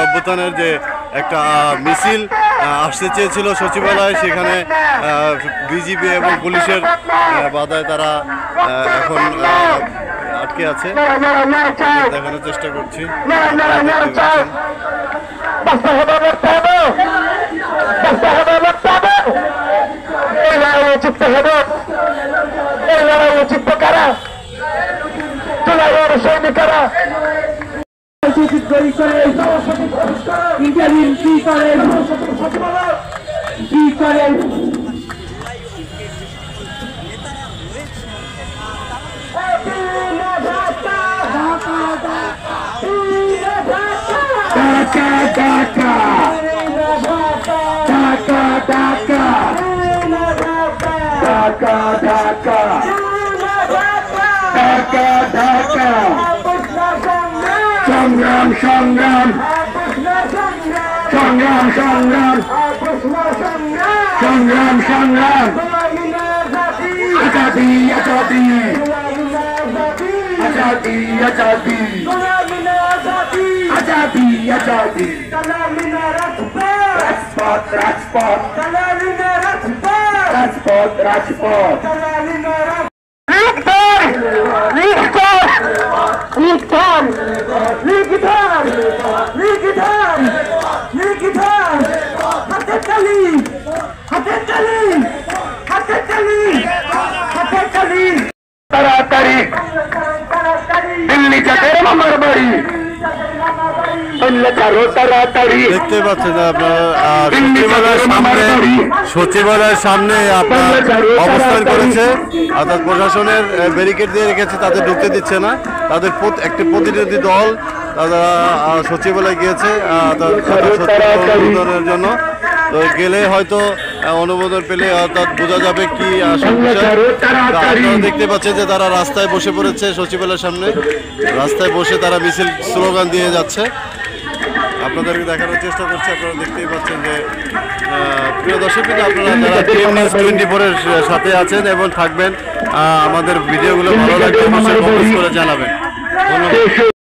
অভ্যুত্থানের যে একটা মিছিল আসতে চেয়েছিল সচিবালয়, সেখানে বিজিবি এবং পুলিশের বাধায় তারা এখন আটকে আছে। দেখানোর চেষ্টা করছি। সংগ্রাম সংগ্রাম সংগ্রাম সংগ্রাম সংগ্রাম সংগ্রাম আজাদি আজাদি আজাদি আজাদি আজাদি আজাদি রাজপথ রাজপথ রাজপথ রাজপথ তাড়াতাড়ি দিল্লি যাদের মামার বাড়ি দেখতে পাচ্ছেন আপনারা সচিবালয়ের সামনে আপনার অবস্থান করেছে, অর্থাৎ প্রশাসনের ব্যারিকেড দিয়ে রেখেছে, তাদের ঢুকতে দিচ্ছে না। তাদের একটি প্রতিনিধি দল তারা সচিবালয়ে গিয়েছে অনুমোদনের জন্য। তো গেলে হয়তো অনুমোদন পেলে অর্থাৎ বোঝা যাবে কি সমস্যা। আপনারা দেখতে পাচ্ছেন যে তারা রাস্তায় বসে পড়েছে, সচিবালয়ের সামনে রাস্তায় বসে তারা মিছিল স্লোগান দিয়ে যাচ্ছে। আপনাদেরকে দেখানোর চেষ্টা করছি। আপনারা দেখতেই পাচ্ছেন যে প্রিয় দর্শক, কিন্তু আপনারা যারা টিএম নিউজ 24-এর সাথে আছেন এবং থাকবেন, আমাদের ভিডিওগুলো ভালো লাগলে অবশ্যই কমেন্ট করে জানাবেন। ধন্যবাদ।